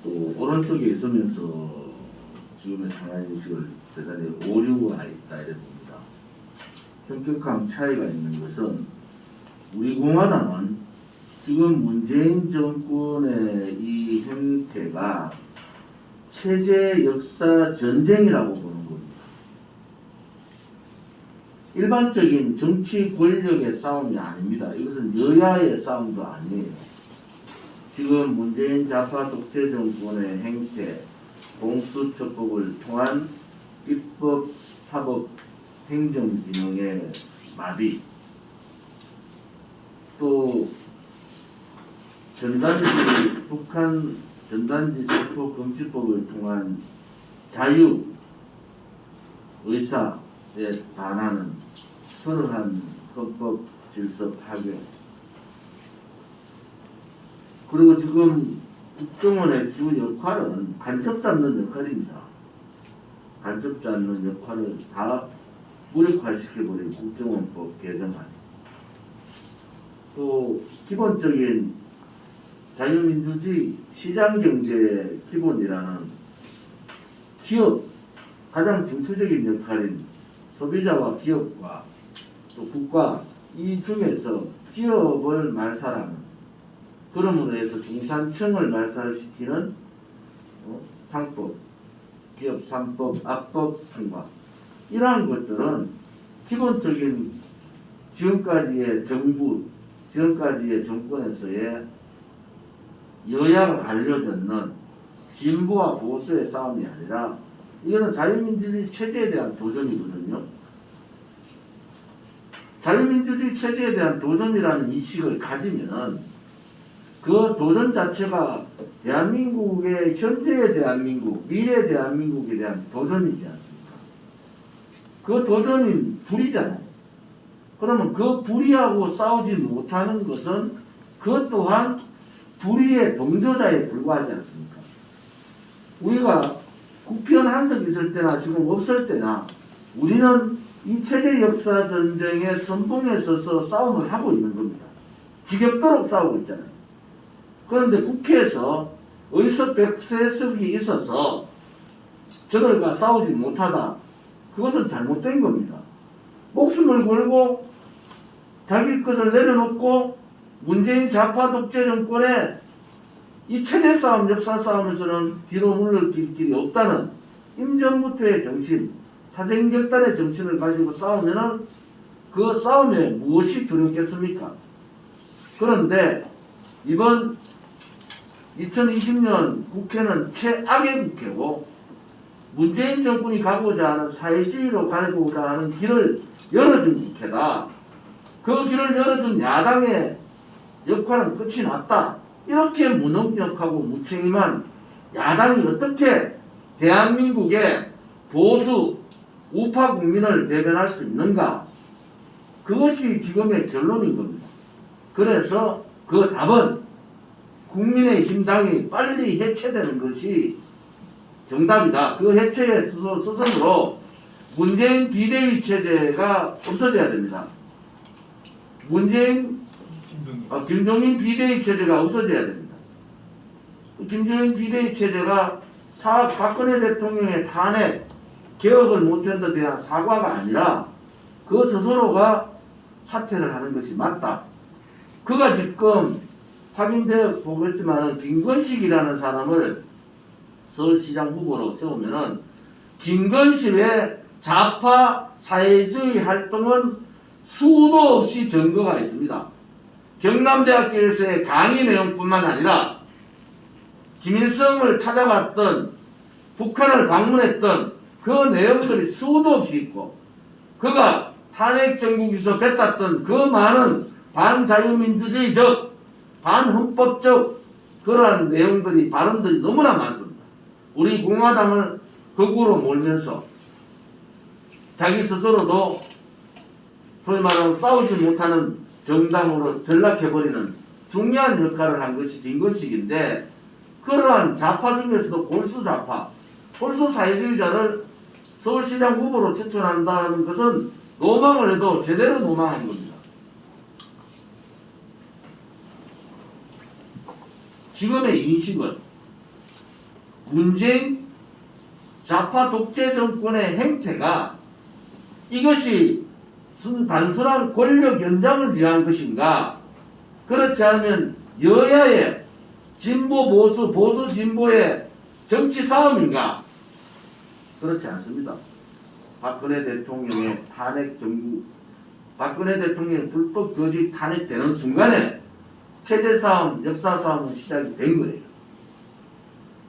또 오른쪽에 있으면서 지금의 상하인식을 대단히 오류가 있다 이래 봅니다. 현격한 차이가 있는 것은 우리 공화당은 지금 문재인 정권의 이 형태가 체제 역사 전쟁이라고 보는 겁니다. 일반적인 정치 권력의 싸움이 아닙니다. 이것은 여야의 싸움도 아니에요. 지금 문재인 좌파 독재 정권의 행태, 공수처법을 통한 입법, 사법, 행정 기능의 마비, 또 북한 전단지 세포 금지법을 통한 자유 의사에 반하는 그러한 헌법 질서 파괴, 그리고 지금 국정원의 주 역할은 간첩 잡는 역할입니다. 간첩 잡는 역할을 다 무력화시켜버린 국정원법 개정안, 또 기본적인 자유민주주의 시장경제의 기본이라는 기업, 가장 중추적인 역할인 소비자와 기업과 또 국가, 이 중에서 기업을 말살하는, 그러므로 해서 중산층을 말살시키는 상법, 기업 3법, 압법 통과, 이러한 것들은 기본적인 지금까지의 정부, 지금까지의 정권에서의 여야가 갈려졌는 진보와 보수의 싸움이 아니라 이거는 자유민주주의 체제에 대한 도전이거든요. 자유민주주의 체제에 대한 도전이라는 인식을 가지면 그 도전 자체가 대한민국의 현재의 대한민국, 미래의 대한민국에 대한 도전이지 않습니까? 그 도전이 불이잖아요. 그러면 그 불의하고 싸우지 못하는 것은 그것 또한 불의의 동조자에 불과하지 않습니까? 우리가 국회의원 한석 있을 때나 지금 없을 때나 우리는 이 체제 역사 전쟁의 선봉에 서서 싸움을 하고 있는 겁니다. 지겹도록 싸우고 있잖아요. 그런데 국회에서 의석백세석이 있어서 저들과 싸우지 못하다, 그것은 잘못된 겁니다. 목숨을 걸고 자기 것을 내려놓고 문재인 좌파 독재 정권의 이 체제 싸움, 역사 싸움에서는 뒤로 물러갈 길이 없다는 임전부터의 정신, 사생결단의 정신을 가지고 싸우면은 그 싸움에 무엇이 두렵겠습니까? 그런데 이번 2020년 국회는 최악의 국회고, 문재인 정권이 가고자 하는 사회주의로 가고자 하는 길을 열어준 국회다. 그 길을 열어준 야당의 역할은 끝이 났다. 이렇게 무능력하고 무책임한 야당이 어떻게 대한민국의 보수 우파 국민을 대변할 수 있는가? 그것이 지금의 결론인 겁니다. 그래서 그 답은 국민의힘 당이 빨리 해체되는 것이 정답이다. 그 해체의 수순으로 문재인 비대위 체제가 없어져야 됩니다. 김종인 비대위 체제가 없어져야 됩니다. 김종인 비대위 체제가 박근혜 대통령의 탄핵, 개혁을 못한 데 대한 사과가 아니라 그 스스로가 사퇴를 하는 것이 맞다. 그가 지금 확인되어 보겠지만 김건식이라는 사람을 서울시장 후보로 세우면은 김건식의 좌파 사회주의 활동은 수도 없이 증거가 있습니다. 경남대학교에서의 강의 내용뿐만 아니라 김일성을 찾아갔던, 북한을 방문했던 그 내용들이 수도 없이 있고, 그가 탄핵정국에서 뱉었던 그 많은 반자유민주주의적, 반헌법적 그러한 내용들이, 발언들이 너무나 많습니다. 우리 공화당을 거꾸로 몰면서 자기 스스로도 소위 말하는 싸우지 못하는 정당으로 전락해버리는 중요한 역할을 한 것이 김건식인데, 그러한 좌파 중에서도 골수 좌파, 골수 사회주의자를 서울시장 후보로 추천한다는 것은 노망을 해도 제대로 노망한 겁니다. 지금의 인식은 문재인 좌파 독재 정권의 행태가 이것이 단순한 권력 연장을 위한 것인가? 그렇지 않으면 여야의 진보 보수, 보수 진보의 정치 싸움인가? 그렇지 않습니다. 박근혜 대통령의 탄핵 정부, 박근혜 대통령의 불법 거짓 탄핵되는 순간에 체제 싸움, 역사 싸움은 시작이 된 거예요.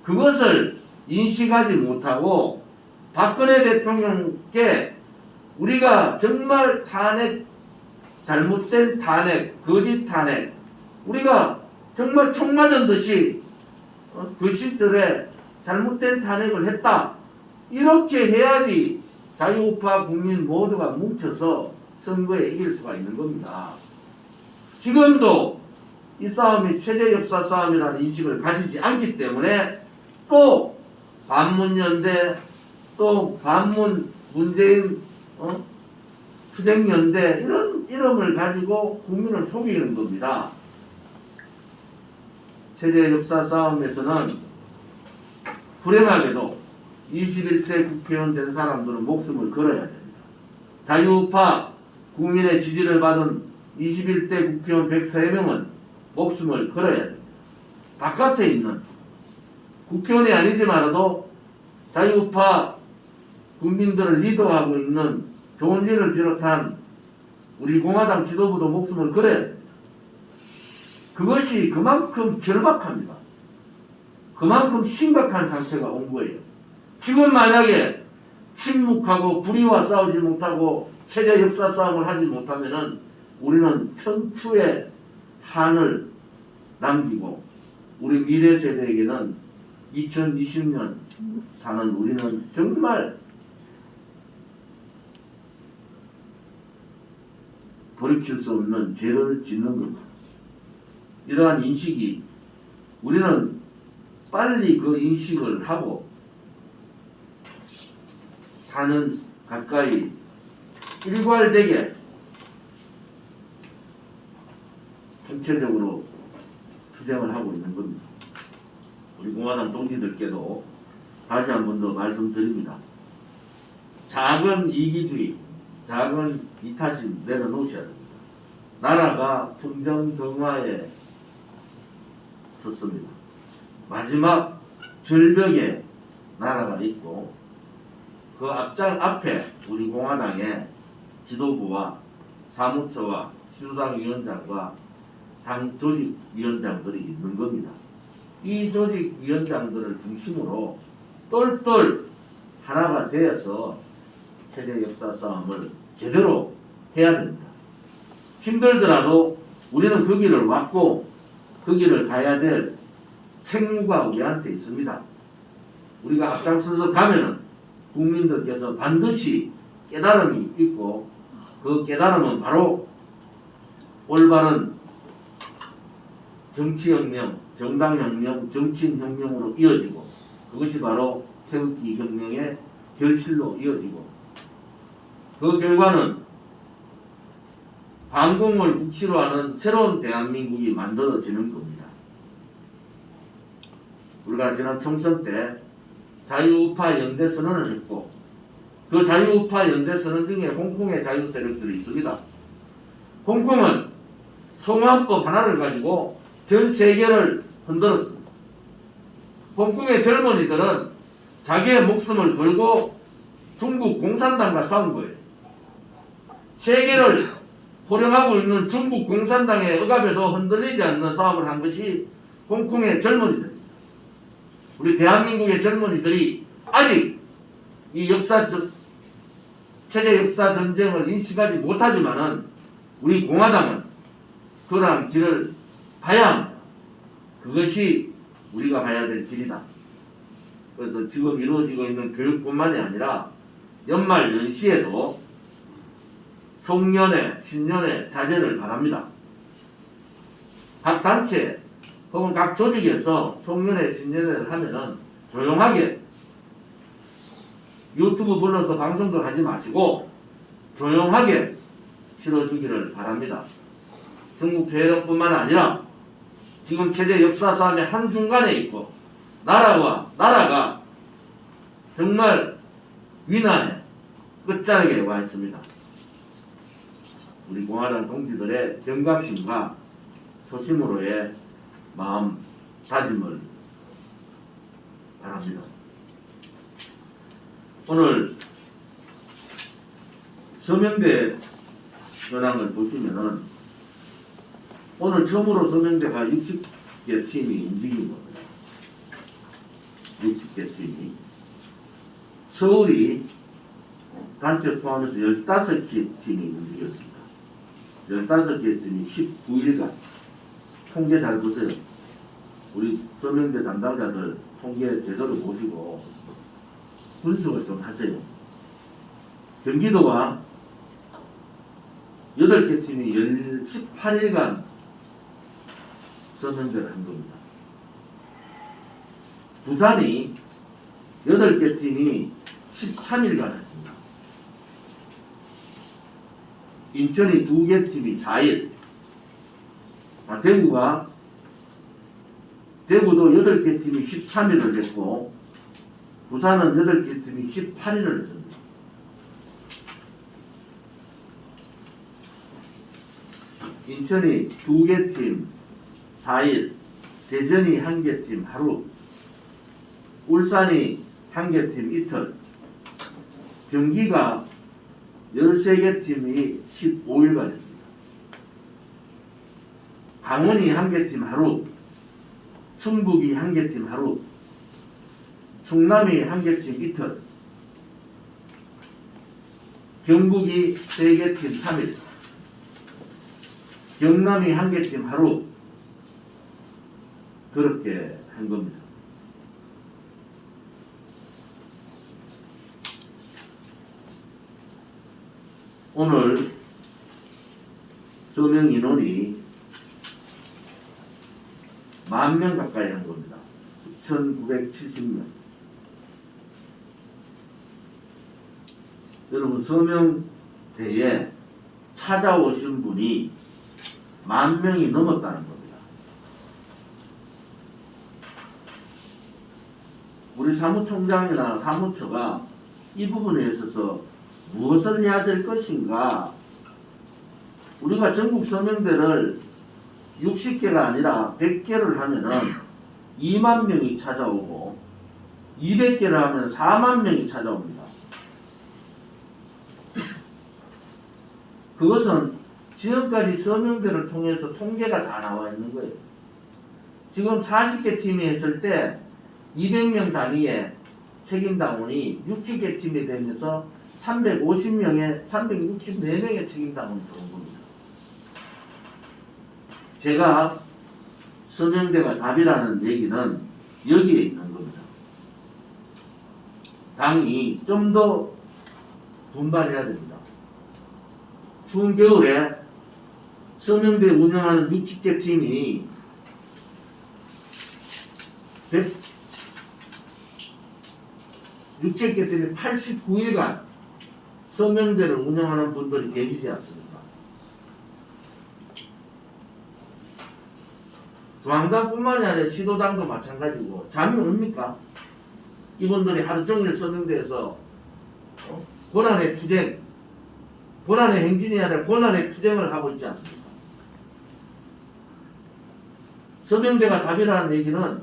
그것을 인식하지 못하고 박근혜 대통령께 우리가 정말 탄핵, 잘못된 탄핵, 거짓 탄핵, 우리가 정말 총 맞은 듯이 그 시절에 잘못된 탄핵을 했다. 이렇게 해야지 자유우파 국민 모두가 뭉쳐서 선거에 이길 수가 있는 겁니다. 지금도 이 싸움이 체제 역사 싸움이라는 인식을 가지지 않기 때문에 또 반문연대, 또 반문 문재인 투쟁연대 이런 이름을 가지고 국민을 속이는 겁니다. 체제 역사 싸움에서는 불행하게도 21대 국회의원 된 사람들은 목숨을 걸어야 됩니다. 자유우파 국민의 지지를 받은 21대 국회의원 103명은 목숨을 걸어야 됩니다. 바깥에 있는 국회의원이 아니지만도 자유우파 국민들을 리더하고 있는 조은진을 비롯한 우리 공화당 지도부도 목숨을 걸어야 됩니다. 그것이 그만큼 절박합니다. 그만큼 심각한 상태가 온 거예요. 지금 만약에 침묵하고 불의와 싸우지 못하고 체제 역사 싸움을 하지 못하면은 우리는 천추의 한을 남기고 우리 미래 세대에게는 2020년 사는 우리는 정말 돌이킬 수 없는 죄를 짓는 겁니다. 이러한 인식이 우리는 빨리 그 인식을 하고 사는 가까이 일괄되게 전체적으로 투쟁을 하고 있는 겁니다. 우리 공화당 동지들께도 다시 한 번 더 말씀드립니다. 작은 이기주의, 작은 이타심 내려놓으셔야 됩니다. 나라가 풍정등화에 섰습니다. 마지막 절벽에 나라가 있고 그 앞에 우리 공화당의 지도부와 사무처와 신우당 위원장과 당 조직위원장들이 있는 겁니다. 이 조직위원장들을 중심으로 똘똘 하나가 되어서 체제 역사 싸움을 제대로 해야 됩니다. 힘들더라도 우리는 그 길을 왔고 그 길을 가야 될 책무가 우리한테 있습니다. 우리가 앞장서서 가면은 국민들께서 반드시 깨달음이 있고 그 깨달음은 바로 올바른 정치혁명, 정당혁명, 정치인혁명으로 이어지고 그것이 바로 태극기 혁명의 결실로 이어지고 그 결과는 반공을 국치로 하는 새로운 대한민국이 만들어지는 겁니다. 우리가 지난 총선 때 자유우파 연대선언을 했고 그 자유우파 연대선언 중에 홍콩의 자유세력들이 있습니다. 홍콩은 송환법 하나를 가지고 전 세계를 흔들었습니다. 홍콩의 젊은이들은 자기의 목숨을 걸고 중국 공산당과 싸운 거예요. 세계를 호령하고 있는 중국 공산당의 억압에도 흔들리지 않는 싸움을 한 것이 홍콩의 젊은이들. 우리 대한민국의 젊은이들이 아직 이 체제 역사 전쟁을 인식하지 못하지만은 우리 공화당은 그러한 길을 가야 합니다. 그것이 우리가 가야 될 길이다. 그래서 지금 이루어지고 있는 교육뿐만이 아니라 연말 연시에도 송년회, 신년회 자제를 바랍니다. 각 단체 혹은 각 조직에서 송년회, 신년회를 하면은 조용하게 유튜브 불러서 방송도 하지 마시고 조용하게 실어주기를 바랍니다. 중국 대륙뿐만 아니라 지금 체제 역사 싸움의 한중간에 있고 나라가 정말 위난의 끝자락에 와 있습니다. 우리 공화당 동지들의 경각심과 초심으로의 마음 다짐을 바랍니다. 오늘 서명대 현황을 보시면은 오늘 처음으로 서명대가 60개 팀이 움직인 겁니다. 60개 팀이. 서울이 단체 포함해서 15개 팀이 움직였습니다. 15개 팀이 19일간 통계 잘 보세요. 우리 서명대 담당자들 통계 제대로 보시고 분석을 좀 하세요. 경기도가 8개 팀이 18일간 서명대를 한 겁니다. 부산이 8개 팀이 13일간 했습니다. 인천이 2개 팀이 4일. 대구도 8개 팀이 13일을 했고, 부산은 8개 팀이 18일을 했습니다. 인천이 2개 팀 4일, 대전이 1개 팀 하루, 울산이 1개 팀 이틀, 경기가 13개 팀이 15일간 했습니다. 강원이 1개 팀 하루, 충북이 1개 팀 하루, 충남이 1개 팀 이틀, 경북이 3개 팀 3일, 경남이 1개 팀 하루, 그렇게 한 겁니다. 오늘 서명 인원이 10,000명 가까이 한 겁니다. 9,970명. 여러분, 서명대에 찾아오신 분이 10,000명이 넘었다는 겁니다. 우리 사무총장이나 사무처가 이 부분에 있어서 무엇을 해야 될 것인가? 우리가 전국 서명대를 60개가 아니라 100개를 하면은 2만 명이 찾아오고 200개를 하면 4만 명이 찾아옵니다. 그것은 지금까지 서명대를 통해서 통계가 다 나와 있는 거예요. 지금 40개 팀이 했을 때 200명 단위의 책임당원이 60개 팀이 되면서 354명의 책임당원이 들어온 겁니다. 제가 서명대가 답이라는 얘기는 여기에 있는 겁니다. 당이 좀 더 분발해야 됩니다. 추운 겨울에 서명대 운영하는 60개 팀이 60개 팀이 89일간 서명대를 운영하는 분들이 계시지 않습니까? 중앙당뿐만이 아니라 시도당도 마찬가지고 잠이 옵니까? 이분들이 하루 종일 서명대에서 고난의 투쟁, 고난의 행진이 아니라 고난의 투쟁을 하고 있지 않습니까? 서명대가 답이라는 얘기는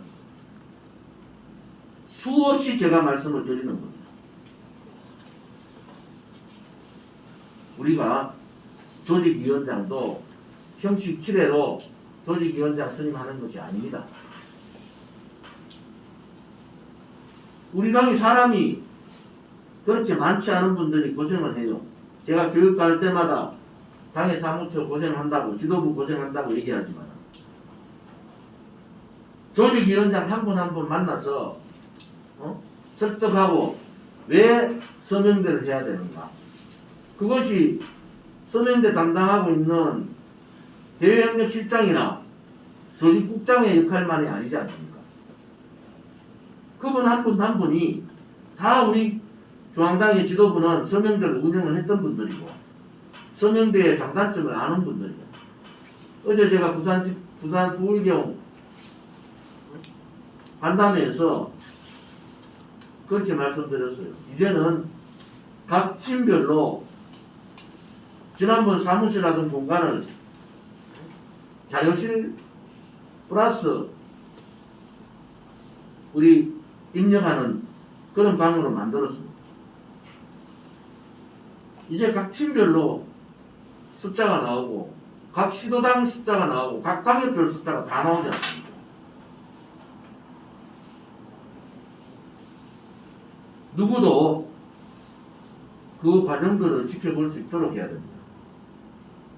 수없이 제가 말씀을 드리는 겁니다. 우리가 조직위원장도 형식 7회로 조직위원장 선임하는 것이 아닙니다. 우리 당이 사람이 그렇게 많지 않은 분들이 고생을 해요. 제가 교육 갈 때마다 당의 사무처 고생한다고, 지도부 고생한다고 얘기하지만 조직위원장 한 분 한 분 만나서 설득하고 왜 서명대를 해야 되는가? 그것이 서명대 담당하고 있는 대외협력실장이나 조직국장의 역할만이 아니지 않습니까? 그분 한 분 한 분이 다 우리 중앙당의 지도부는 서명대를 운영을 했던 분들이고 서명대의 장단점을 아는 분들이에요. 어제 제가 부산 부울경 간담회에서 그렇게 말씀드렸어요. 이제는 각 팀별로 지난번 사무실 하던 공간을 자료실 플러스 우리 입력하는 그런 방으로 만들었습니다. 이제 각 팀별로 숫자가 나오고 각 시도당 숫자가 나오고 각 당협별 숫자가 다 나오지 않습니까? 누구도 그 과정들을 지켜볼 수 있도록 해야 됩니다.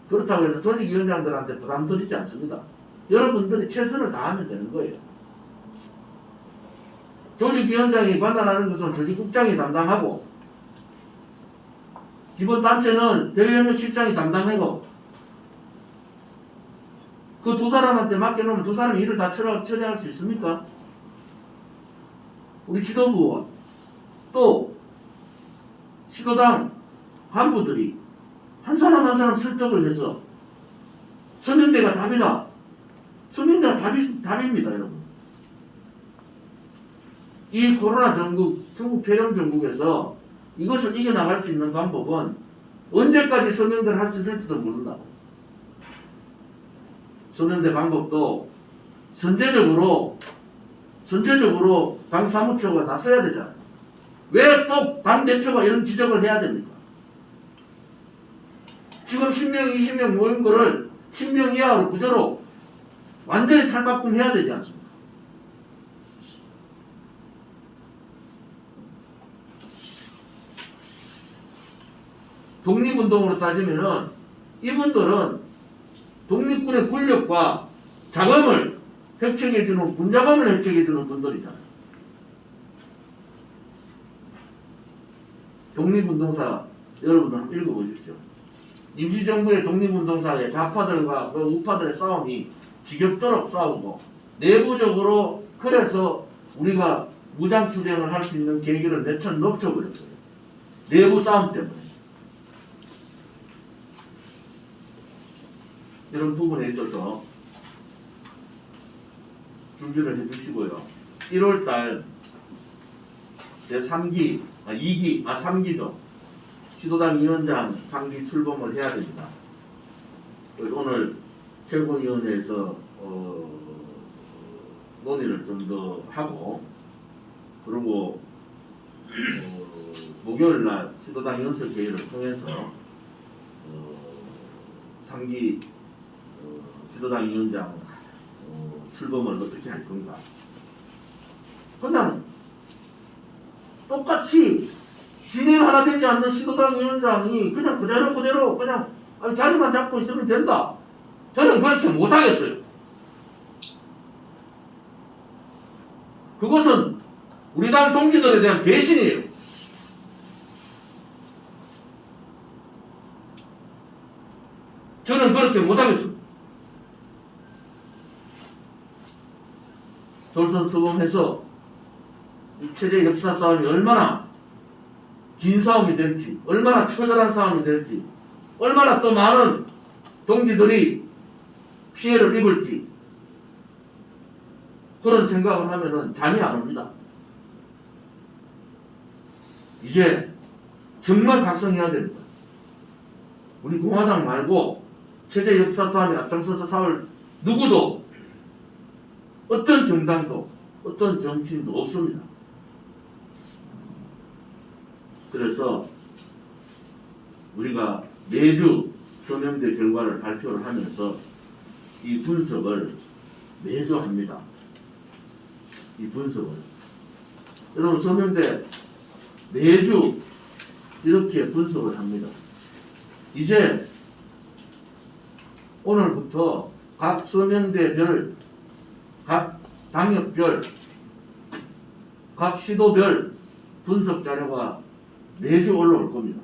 그렇다고 해서 조직위원장들한테 부담 드리지 않습니다. 여러분들이 최선을 다하면 되는 거예요. 조직위원장이 관할하는 것은 조직국장이 담당하고 기본단체는 대외협력실장이 담당하고 그 두 사람한테 맡겨놓으면 두 사람이 일을 다 처리할 수 있습니까? 우리 지도부와 또 시도당 간부들이 한 사람 한 사람 설득을 해서 서명대가 답이다. 서명대가 답입니다, 여러분. 이 코로나 전국, 중국 폐렴 전국에서 이것을 이겨나갈 수 있는 방법은 언제까지 서명대를 할 수 있을지도 모른다. 서명대 방법도 선제적으로 당 사무처가 나서야 되잖아요. 왜 또 당대표가 이런 지적을 해야 됩니까? 지금 10명, 20명 모인 거를 10명 이하로 구조로 완전히 탈바꿈해야 되지 않습니까? 독립운동으로 따지면은 이분들은 독립군의 군력과 자금을 획책해주는, 군자금을 획책해주는 분들이잖아요. 독립운동사 여러분 한번 읽어보십시오. 임시정부의 독립운동사의 좌파들과 그 우파들의 싸움이 지겹도록 싸우고 내부적으로 그래서 우리가 무장투쟁을 할 수 있는 계기를 내쳐놓쳐버렸어요. 내부 싸움 때문에. 이런 부분에 있어서 준비를 해주시고요. 1월달 제 3기, 3기죠. 시도당 위원장 3기 출범을 해야 됩니다. 그래서 오늘 최고위원회에서 논의를 좀 더 하고, 그리고 목요일날 시도당 연설회의를 통해서 3기 시도당 위원장 출범을 어떻게 할 건가. 그냥 똑같이 진행 하나 되지 않는 시도당 위원장이 그냥 그대로 그냥 자리만 잡고 있으면 된다. 저는 그렇게 못하겠어요. 그것은 우리 당 동지들에 대한 배신이에요. 저는 그렇게 못하겠습니다. 솔선수범해서 이 체제 역사 싸움이 얼마나 긴 싸움이 될지, 얼마나 처절한 싸움이 될지, 얼마나 또 많은 동지들이 피해를 입을지, 그런 생각을 하면은 잠이 안 옵니다. 이제 정말 각성해야 됩니다. 우리 공화당 말고 체제 역사 싸움에 앞장서서 싸울 누구도, 어떤 정당도, 어떤 정치인도 없습니다. 그래서 우리가 매주 서명대 결과를 발표를 하면서 이 분석을 매주 합니다. 이 분석을. 여러분, 서명대 매주 이렇게 분석을 합니다. 이제 오늘부터 각 서명대별, 각 당협별, 각 시도별 분석 자료가 매주 올라올 겁니다.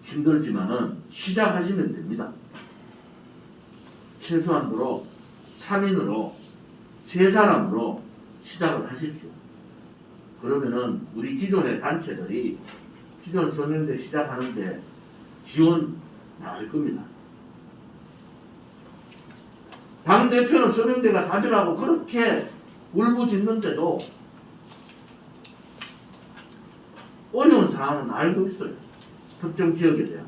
힘들지만은 시작하시면 됩니다. 최소한으로 3인으로 3사람으로 시작을 하십시오. 그러면은 우리 기존의 단체들이 기존 서명대 시작하는데 지원 나갈 겁니다. 당대표는 서명대가 답이라고 그렇게 울부짖는데도 어려운 상황은 알고 있어요. 특정 지역에 대한.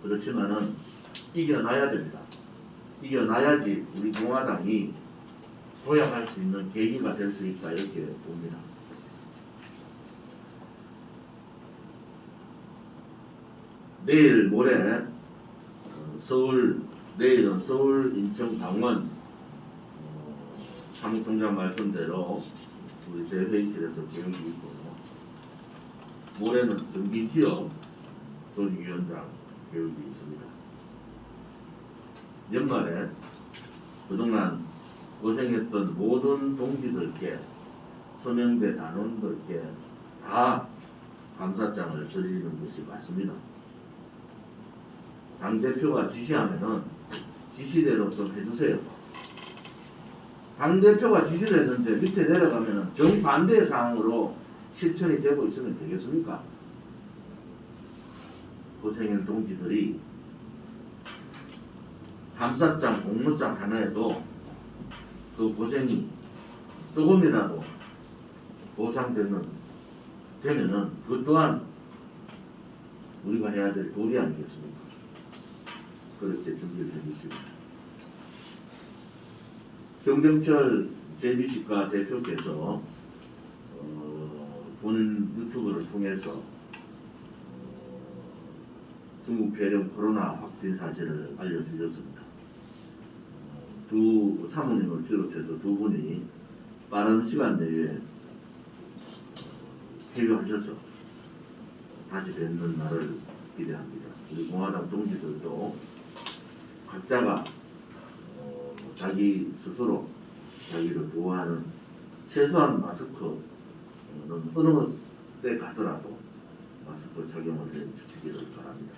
그렇지만은 이겨나야 됩니다. 이겨나야지 우리 공화당이 도약할 수 있는 계기가 될 수 있다 이렇게 봅니다. 내일 모레 내일은 서울, 인천, 강원 사무총장 말씀대로 우리 대회의실에서 계획이 있고, 모레는 경기 지역 조직위원장 교육이 있습니다. 연말에 그동안 고생했던 모든 동지들께, 서명대 단원들께 다 감사장을 드리는 것이 맞습니다. 당대표가 지시하면은 지시대로 좀 해주세요. 당대표가 지시를 했는데 밑에 내려가면은 정반대의 상황으로 실천이 되고 있으면 되겠습니까? 고생한 동지들이 감사장, 공로장 하나에도 그 고생이 조금이라도 보상되면은 그 또한 우리가 해야 될 도리 아니겠습니까? 그렇게 준비를 해주시고, 정경철 JBC과 대표께서 본인 유튜브를 통해서 중국 폐렴 코로나 확진 사실을 알려주셨습니다. 두 사모님을 비롯해서 두 분이 빠른 시간 내에 쾌유하셔서 다시 뵙는 날을 기대합니다. 우리 공화당 동지들도 각자가 자기 스스로 자기를 보호하는 최소한 마스크는 어느 때 가더라도 마스크 착용을 해주시기를 바랍니다.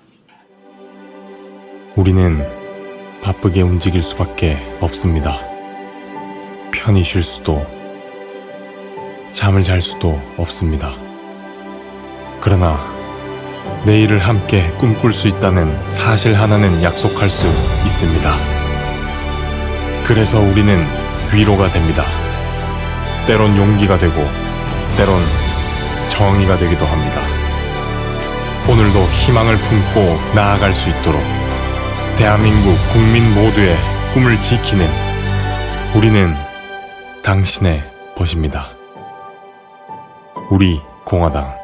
우리는 바쁘게 움직일 수밖에 없습니다. 편히 쉴 수도, 잠을 잘 수도 없습니다. 그러나 내일을 함께 꿈꿀 수 있다는 사실 하나는 약속할 수 있습니다. 그래서 우리는 위로가 됩니다. 때론 용기가 되고, 때론 정의가 되기도 합니다. 오늘도 희망을 품고 나아갈 수 있도록 대한민국 국민 모두의 꿈을 지키는 우리는 당신의 벗입니다. 우리 공화당